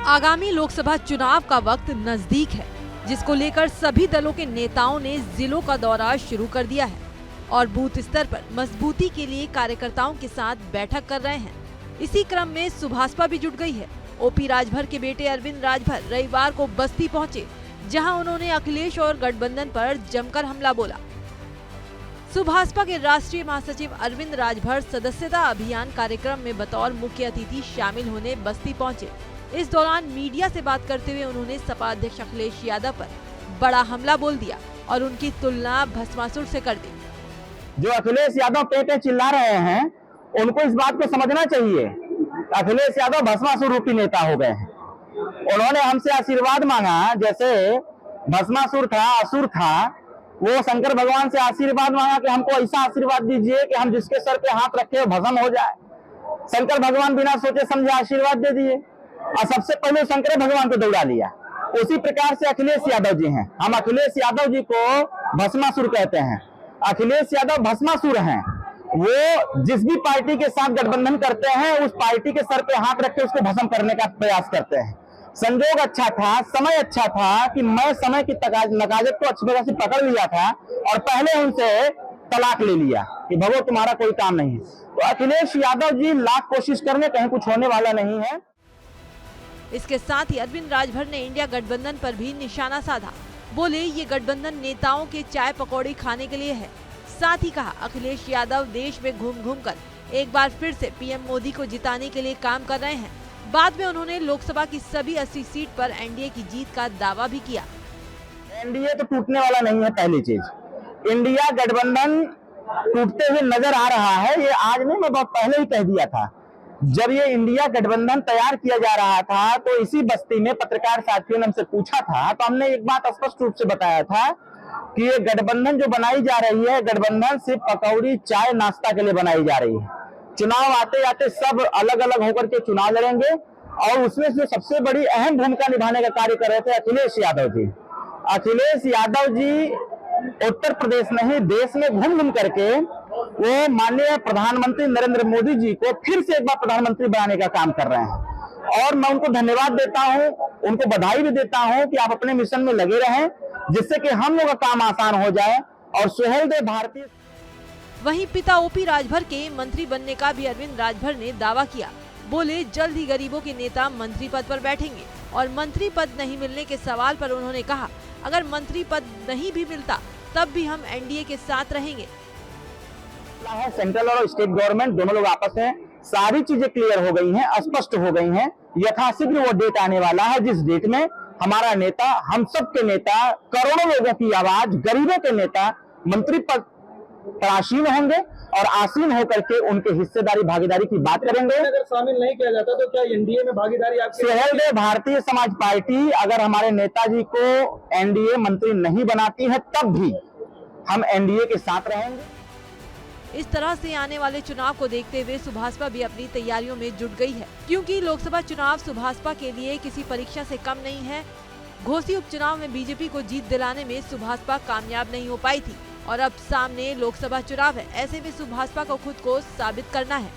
आगामी लोकसभा चुनाव का वक्त नजदीक है, जिसको लेकर सभी दलों के नेताओं ने जिलों का दौरा शुरू कर दिया है और बूथ स्तर पर मजबूती के लिए कार्यकर्ताओं के साथ बैठक कर रहे हैं। इसी क्रम में सुभाषपा भी जुट गई है। ओपी राजभर के बेटे अरविंद राजभर रविवार को बस्ती पहुंचे, जहां उन्होंने अखिलेश और गठबंधन पर जमकर हमला बोला। सुभाषपा के राष्ट्रीय महासचिव अरविंद राजभर सदस्यता अभियान कार्यक्रम में बतौर मुख्य अतिथि शामिल होने बस्ती पहुंचे। इस दौरान मीडिया से बात करते हुए उन्होंने सपा अध्यक्ष अखिलेश यादव पर बड़ा हमला बोल दिया और उनकी तुलना भस्मासुर से कर दी। जो अखिलेश यादव पे चिल्ला रहे हैं, उनको इस बात को समझना चाहिए। अखिलेश यादव भस्मासुर रूपी नेता हो गए हैं। उन्होंने हमसे आशीर्वाद मांगा, जैसे भस्मासुर था, असुर था, वो शंकर भगवान से आशीर्वाद मांगा कि हमको ऐसा आशीर्वाद दीजिए कि हम जिसके सर पे हाथ रखे भस्म हो जाए। शंकर भगवान बिना सोचे समझे आशीर्वाद दे दिए और सबसे पहले शंकर भगवान को दौड़ा लिया। उसी प्रकार से अखिलेश यादव जी हैं। हम अखिलेश यादव जी को भस्मासुर कहते हैं। अखिलेश यादव भस्मासुर हैं। वो जिस भी पार्टी के साथ गठबंधन करते हैं, उस पार्टी के सर पे हाथ रख के उसको भस्म करने का प्रयास करते हैं। संजोग अच्छा था, समय अच्छा था कि मैं समय की नकाजत को अच्छी तरह से पकड़ लिया था और पहले उनसे तलाक ले लिया कि भगो तुम्हारा कोई काम नहीं है। तो अखिलेश यादव जी लाख कोशिश करने, कहीं कुछ होने वाला नहीं है। इसके साथ ही अरविंद राजभर ने इंडिया गठबंधन पर भी निशाना साधा। बोले, ये गठबंधन नेताओं के चाय पकौड़ी खाने के लिए है। साथ ही कहा, अखिलेश यादव देश में घूम घूम कर एक बार फिर से पीएम मोदी को जिताने के लिए काम कर रहे हैं। बाद में उन्होंने लोकसभा की सभी 80 सीट पर एनडीए की जीत का दावा भी किया। एनडीए तो टूटने वाला नहीं है। पहली चीज, इंडिया गठबंधन टूटते हुए नजर आ रहा है। ये आज नहीं, मैं बहुत पहले ही कह दिया था। जब ये इंडिया गठबंधन तैयार किया जा रहा था तो इसी बस्ती में पत्रकार साथियों ने हमसे पूछा था, तो हमने एक बात स्पष्ट रूप से बताया था कि ये गठबंधन जो बनाई जा रही है, गठबंधन सिर्फ पकौड़ी चाय नाश्ता के लिए बनाई जा रही है। चुनाव आते आते सब अलग अलग होकर के चुनाव लड़ेंगे और उसमें जो सबसे बड़ी अहम भूमिका निभाने का कार्य कर रहे थे अखिलेश यादव जी। अखिलेश यादव जी उत्तर प्रदेश नहीं, देश में घूम घूम करके वो माननीय प्रधानमंत्री नरेंद्र मोदी जी को फिर से एक बार प्रधानमंत्री बनाने का काम कर रहे हैं। और मैं उनको धन्यवाद देता हूं, उनको बधाई भी देता हूं कि आप अपने मिशन में लगे रहें, जिससे कि हम लोग का काम आसान हो जाए। और सुहेलदेव भारती। वहीं पिता ओपी राजभर के मंत्री बनने का भी अरविंद राजभर ने दावा किया। बोले, जल्द ही गरीबों के नेता मंत्री पद पर बैठेंगे। और मंत्री पद नहीं मिलने के सवाल पर उन्होंने कहा, अगर मंत्री पद नहीं भी मिलता तब भी हम एनडीए के साथ रहेंगे। सेंट्रल और स्टेट गवर्नमेंट दोनों लोग आपस में सारी चीजें क्लियर हो गई हैं, स्पष्ट हो गई हैं। यथाशीघ्र वो डेट आने वाला है जिस डेट में हमारा नेता, हम सब के नेता, करोड़ों लोगों की आवाज, गरीबों के नेता मंत्री पद पर आसीन होंगे और आसीन होकर के उनके हिस्सेदारी भागीदारी की बात करेंगे। अगर शामिल नहीं किया जाता तो क्या एनडीए में भागीदारी आपकी? सुहेलदेव भारतीय समाज पार्टी अगर हमारे नेताजी को एनडीए मंत्री नहीं बनाती है, तब भी हम एनडीए के साथ रहेंगे। इस तरह से आने वाले चुनाव को देखते हुए सुभाषपा भी अपनी तैयारियों में जुट गई है, क्योंकि लोकसभा चुनाव सुभाषपा के लिए किसी परीक्षा से कम नहीं है। घोसी उपचुनाव में बीजेपी को जीत दिलाने में सुभाषपा कामयाब नहीं हो पाई थी और अब सामने लोकसभा चुनाव है। ऐसे में सुभाषपा को खुद को साबित करना है।